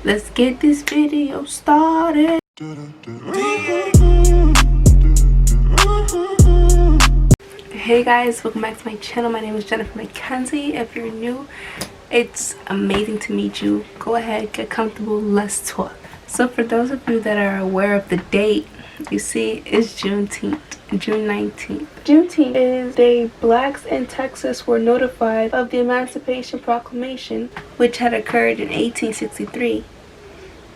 Let's get this video started. Hey guys, welcome back to my channel. My name is Jennifer Mackenzie. If you're new, it's amazing to meet you. Go ahead, get comfortable, let's talk. So for those of you that are aware of the date, you see it's Juneteenth, June 19th. Juneteenth is the day blacks in Texas were notified of the Emancipation Proclamation, which had occurred in 1863.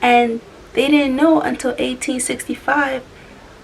And they didn't know until 1865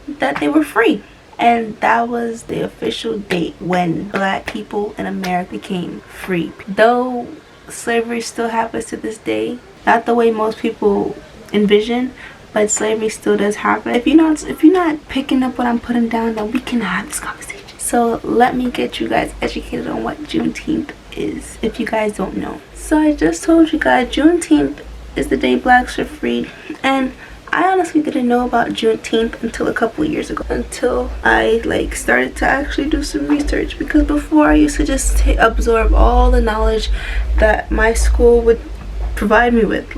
that they were free. And that was the official date when black people in America became free. Though slavery still happens to this day, not the way most people envision, but slavery still does happen. If you're not picking up what I'm putting down, then we can have this conversation. So let me get you guys educated on what Juneteenth is, if you guys don't know. So I just told you guys, Juneteenth is the day blacks are freed, and I honestly didn't know about Juneteenth until a couple of years ago, until I started to actually do some research, because before I used to just absorb all the knowledge that my school would provide me with.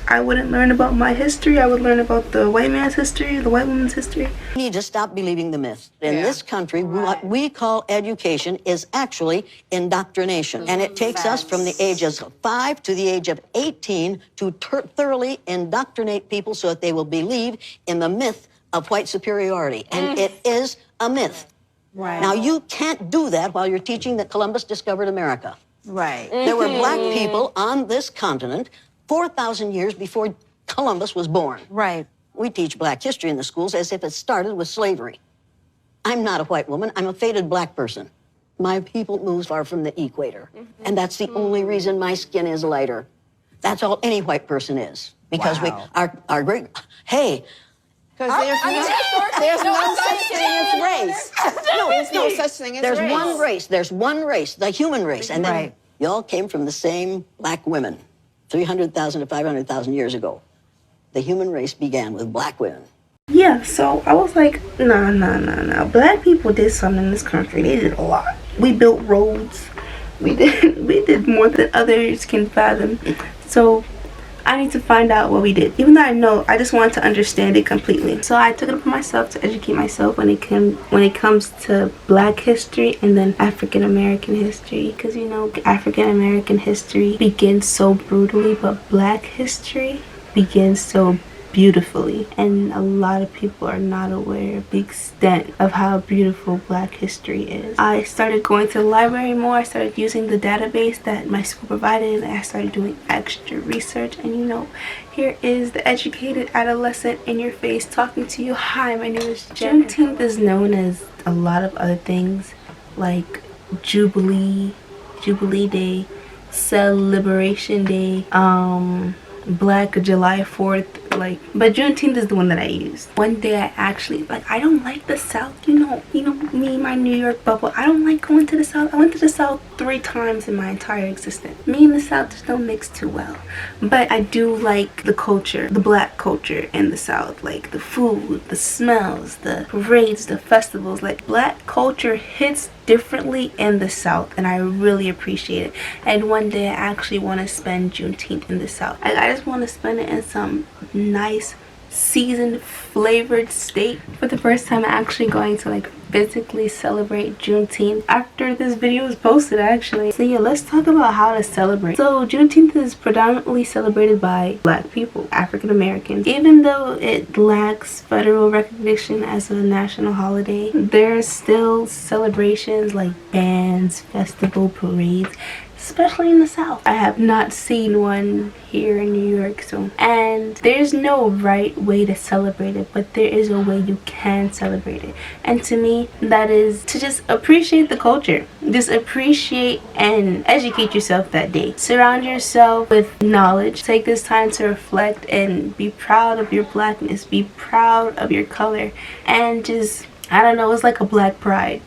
I wouldn't learn about my history. I would learn about the white man's history, the white woman's history. We need to stop believing the myth. In this country, what we call education is actually indoctrination. And it takes us from the ages of 5 to the age of 18 to thoroughly indoctrinate people so that they will believe in the myth of white superiority. And it is a myth. Right. Now, you can't do that while you're teaching that Columbus discovered America. Right. There were black people on this continent 4,000 years before Columbus was born. Right. We teach black history in the schools as if it started with slavery. I'm not a white woman. I'm a faded black person. My people move far from the equator. And that's the only reason my skin is lighter. That's all any white person is. Because our great, hey. Because there's no such thing as race. No, there's no such thing as race. There's one race. There's one race, the human race. And then you all came from the same black women 300,000 to 500,000 years ago. The human race began with black women. Yeah, so I was like, no. Black people did something in this country. They did a lot. We built roads. We did more than others can fathom. So I need to find out what we did. Even though I know, I just wanted to understand it completely. So I took it upon myself to educate myself when it comes to black history and then African American history. Because African American history begins so brutally, but black history begins so beautifully, and a lot of people are not aware of the extent of how beautiful black history is. I started going to the library more. I started using the database that my school provided, and I started doing extra research. And here is the educated adolescent in your face talking to you. Hi, my name is Jen. Juneteenth is known as a lot of other things, like Jubilee Day, Celebration Day, Black July 4th, but Juneteenth is the one that I used. One day I actually, I don't like the South, me, my New York bubble. I don't like going to the South. I went to the South 3 times in my entire existence. Me and the South just don't mix too well. But I do like the culture, the black culture in the South, like the food, the smells, the parades, the festivals. Black culture hits differently in the South, and I really appreciate it. And one day I actually want to spend Juneteenth in the South. I just want to spend it in some nice seasoned flavored steak. For the first time, I'm actually going to physically celebrate Juneteenth after this video is posted, actually. So yeah, let's talk about how to celebrate. So Juneteenth is predominantly celebrated by black people, African Americans. Even though it lacks federal recognition as a national holiday, there are still celebrations like bands, festival, parades, especially in the South. I have not seen one here in New York, and there's no right way to celebrate it, but there is a way you can celebrate it. And to me, that is to just appreciate the culture. Just appreciate and educate yourself that day. Surround yourself with knowledge. Take this time to reflect and be proud of your blackness. Be proud of your color, and just, I don't know, it's like a black pride.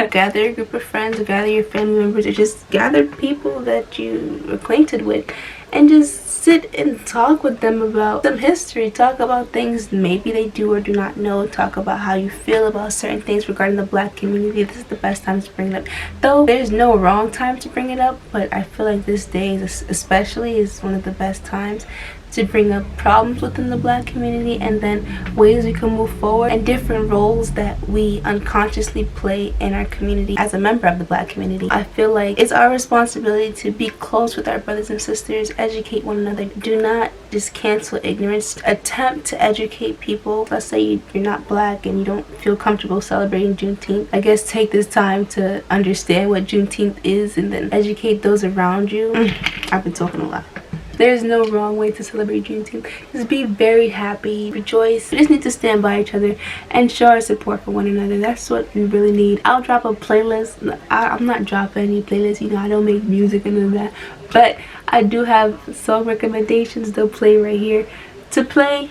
Gather a group of friends, or gather your family members, or just gather people that you're acquainted with, and just sit and talk with them about some history, talk about things maybe they do or do not know, talk about how you feel about certain things regarding the black community. This is the best time to bring it up, though there's no wrong time to bring it up, but I feel like this day especially is one of the best times to bring up problems within the black community, and then ways we can move forward, and different roles that we unconsciously play in our community as a member of the black community. I feel like it's our responsibility to be close with our brothers and sisters, educate one another. Do not just cancel ignorance. Attempt to educate people. Let's say you're not black and you don't feel comfortable celebrating Juneteenth. I guess take this time to understand what Juneteenth is and then educate those around you. I've been talking a lot. There's no wrong way to celebrate Juneteenth. Just be very happy, rejoice. We just need to stand by each other and show our support for one another. That's what we really need. I'll drop a playlist. I'm not dropping any playlists, you know, I don't make music and all that. But I do have song recommendations they'll play right here to play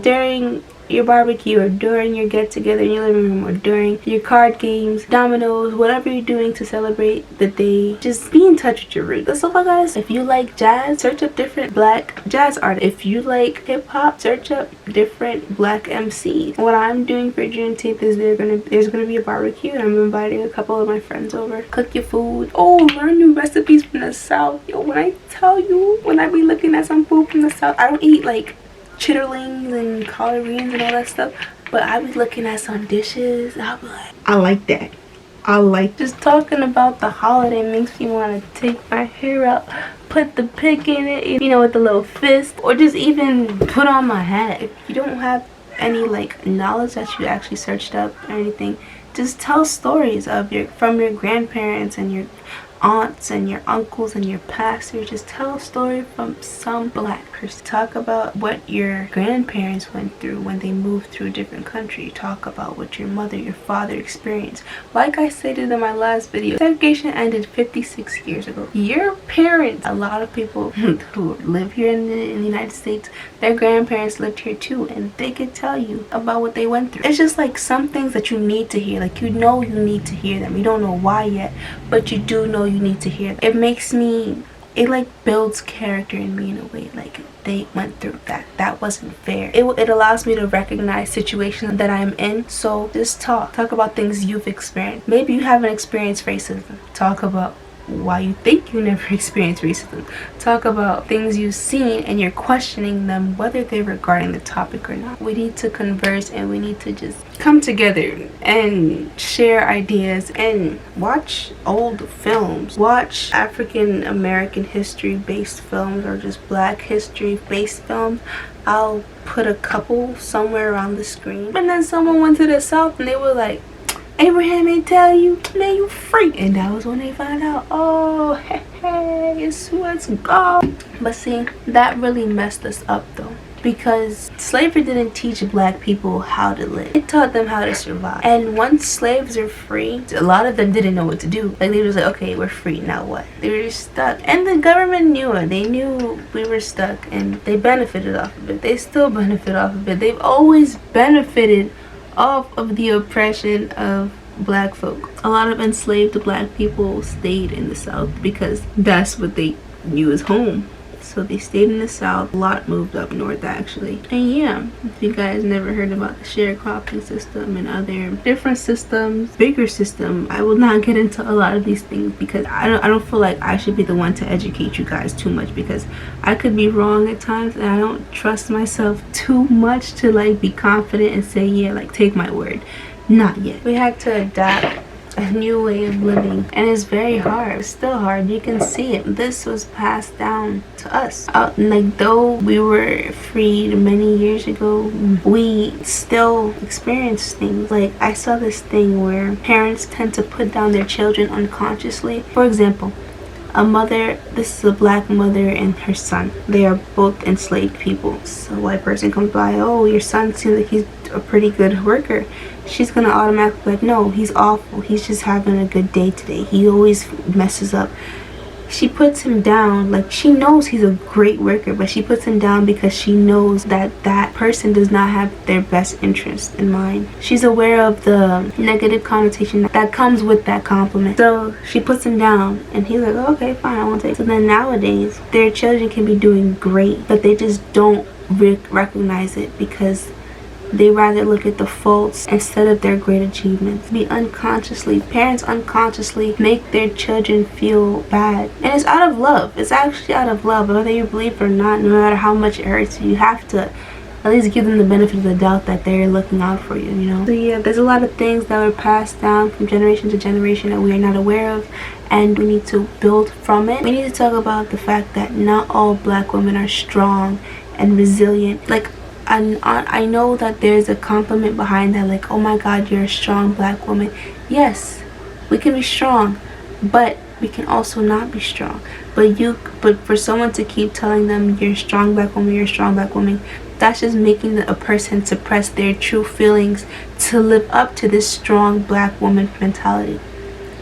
during your barbecue or during your get together in your living room or during your card games, dominoes, whatever you're doing to celebrate the day. Just be in touch with your roots. That's all, guys. If you like jazz, search up different black jazz artists. If you like hip-hop, search up different black MCs. What I'm doing for Juneteenth is there's gonna be a barbecue, and I'm inviting a couple of my friends over. Cook your food. Oh, learn new recipes from the South. Yo, when I tell you, when I be looking at some food from the South, I don't eat like chitterlings and collard greens and all that stuff, but I was looking at some dishes, I'll be like, I like that. I like just talking about the holiday makes me want to take my hair out, put the pick in it, you know, with the little fist, or just even put on my hat. If you don't have any like knowledge that you actually searched up or anything, just tell stories of from your grandparents and your aunts and your uncles and your pastors. Just tell a story from some black person. Talk about what your grandparents went through when they moved to a different country. Talk about what your mother, your father experienced. Like I stated in my last video, segregation ended 56 years ago. Your parents, a lot of people who live here in the United States, their grandparents lived here too, and they could tell you about what they went through. It's just like some things that you need to hear. Like, you know you need to hear them. You don't know why yet, but you do know you need to hear them. It makes me, it like builds character in me in a way. Like, they went through that wasn't fair. It allows me to recognize situations that I'm in. So just talk about things you've experienced. Maybe you haven't experienced racism. Talk about why you think you never experienced racism. Talk about things you've seen and you're questioning them, whether they're regarding the topic or not. We need to converse, and we need to just come together and share ideas and watch old films. Watch African American history based films or just black history based films. I'll put a couple somewhere around the screen. And then someone went to the South and they were like, Abraham ain't tell you, man, you freak. And that was when they found out, oh, hey, it's let's go. But see, that really messed us up though, because slavery didn't teach black people how to live. It taught them how to survive. And once slaves are free, a lot of them didn't know what to do. Like, they was like, okay, we're free, now what? They were just stuck. And the government knew it. They knew we were stuck, and they benefited off of it. They still benefit off of it. They've always benefited off of the oppression of black folk. A lot of enslaved black people stayed in the South because that's what they knew as home. So they stayed in the South. A lot moved up north, actually. And yeah, if you guys never heard about the sharecropping system and other different systems, bigger system, I will not get into a lot of these things because I don't feel like I should be the one to educate you guys too much, because I could be wrong at times, and I don't trust myself too much to like be confident and say, yeah, like take my word. Not yet. We had to adapt a new way of living, and it's very hard. It's still hard. You can see it. This was passed down to us. Like, though we were freed many years ago, we still experience things. Like, I saw this thing where parents tend to put down their children unconsciously. For example, a mother, this is a black mother and her son. They are both enslaved people. So a white person comes by, oh, your son seems like he's a pretty good worker. She's gonna automatically be like, no, he's awful. He's just having a good day today. He always messes up. she puts him down. Like, she knows he's a great worker, but she puts him down because she knows that that person does not have their best interest in mind. She's aware of the negative connotation that comes with that compliment. So she puts him down, and he's like, okay, fine, I won't take it. So then nowadays, their children can be doing great, but they just don't recognize it because they rather look at the faults instead of their great achievements. Parents unconsciously make their children feel bad. And it's out of love. It's actually out of love. Whether you believe it or not, no matter how much it hurts you, you have to at least give them the benefit of the doubt that they're looking out for you, you know? So yeah, there's a lot of things that are passed down from generation to generation that we are not aware of, and we need to build from it. We need to talk about the fact that not all black women are strong and resilient. Like, I know that there's a compliment behind that, like, oh my god, you're a strong black woman. Yes, we can be strong, but we can also not be strong. But for someone to keep telling them you're a strong black woman, you're a strong black woman, that's just making a person suppress their true feelings to live up to this strong black woman mentality.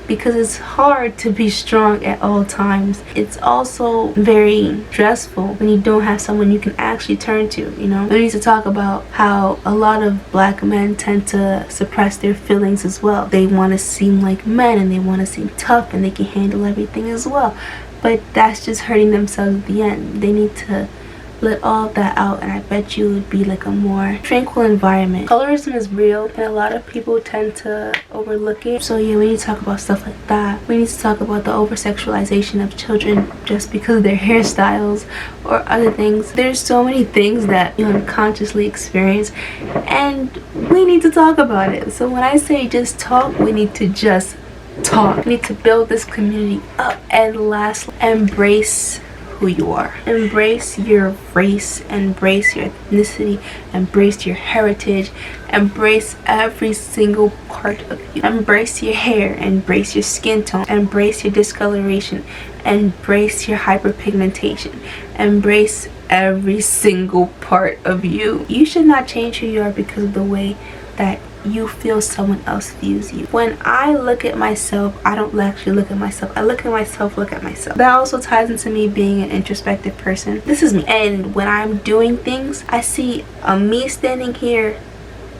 Because it's hard to be strong at all times. It's also very stressful when you don't have someone you can actually turn to, you know? We need to talk about how a lot of black men tend to suppress their feelings as well. They want to seem like men, and they want to seem tough, and they can handle everything as well. But that's just hurting themselves at the end. They need to let all of that out, and I bet you it would be like a more tranquil environment. Colorism is real, and a lot of people tend to overlook it. So yeah, we need to talk about stuff like that. We need to talk about the over-sexualization of children just because of their hairstyles or other things. There's so many things that you unconsciously experience, and we need to talk about it. So when I say just talk, we need to just talk. We need to build this community up, and lastly, embrace who you are. Embrace your race, embrace your ethnicity, embrace your heritage, embrace every single part of you. Embrace your hair, embrace your skin tone, embrace your discoloration, embrace your hyperpigmentation, embrace every single part of you. You should not change who you are because of the way that you feel someone else views you. When I look at myself, I don't actually look at myself. I look at myself, look at myself. That also ties into me being an introspective person. This is me. And when I'm doing things, I see me standing here,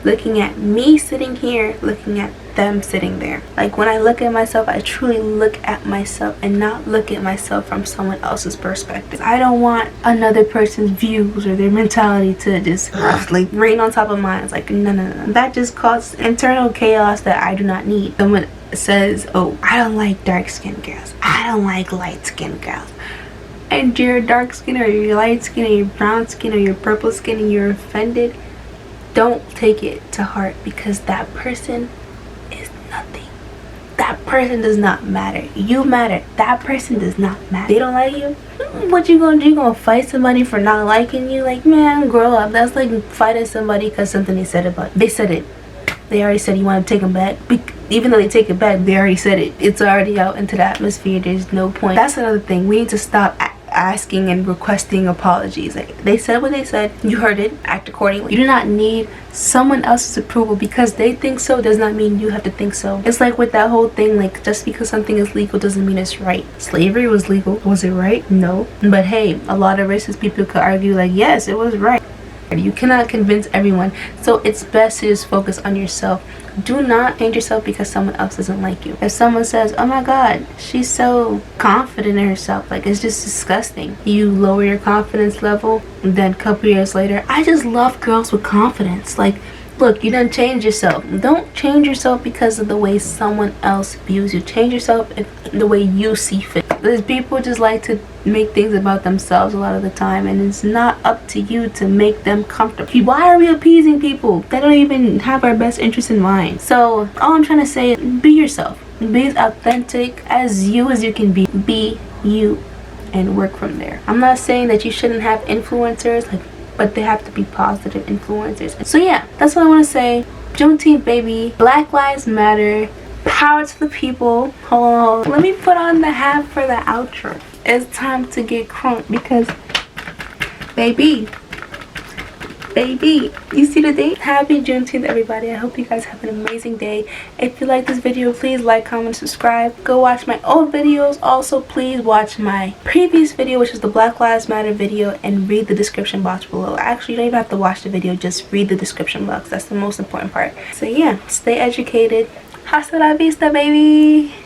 looking at me sitting here, looking at them sitting there. Like, when I look at myself, I truly look at myself and not look at myself from someone else's perspective. I don't want another person's views or their mentality to just like rain on top of mine. It's like, no. That just causes internal chaos that I do not need. Someone says, oh, I don't like dark-skinned girls, I don't like light-skinned girls, and you're dark skin or you're light skin or you're brown skin or you're purple skin and you're offended, don't take it to heart, because that person is nothing. That person does not matter. You matter. That person does not matter. They don't like you? What you gonna do? You gonna fight somebody for not liking you? Like, man, grow up. That's like fighting somebody because something they said about it. They said it. They already said you want to take them back. Even though they take it back, they already said it. It's already out into the atmosphere. There's no point. That's another thing. We need to stop asking and requesting apologies. Like, they said what they said, you heard it, act accordingly. You do not need someone else's approval. Because they think so does not mean you have to think so. It's like with that whole thing, like, just because something is legal doesn't mean it's right. Slavery was legal. Was it right? No. But hey, a lot of racist people could argue like, yes, it was right. You cannot convince everyone. So it's best to just focus on yourself. Do not change yourself because someone else doesn't like you. If someone says, oh my god, she's so confident in herself, like, it's just disgusting, you lower your confidence level, and then a couple years later, I just love girls with confidence. Like, look, you done change yourself. Don't change yourself because of the way someone else views you. Change yourself in the way you see fit. Because people just like to make things about themselves a lot of the time, and it's not up to you to make them comfortable. Why are we appeasing people? They don't even have our best interest in mind. So all I'm trying to say is, be yourself. Be as authentic as you can be. Be you and work from there. I'm not saying that you shouldn't have influencers, like, but they have to be positive influencers. So yeah, that's what I want to say. Juneteenth, baby. Black Lives Matter. Power to the people. Hold on. Let me put on the hat for the outro. It's time to get crunk because, baby, baby. You see the date? Happy Juneteenth, everybody. I hope you guys have an amazing day. If you like this video, please like, comment, subscribe. Go watch my old videos. Also, please watch my previous video, which is the Black Lives Matter video, and read the description box below. Actually, you don't even have to watch the video, just read the description box. That's the most important part. So yeah, stay educated. Hasta la vista, baby.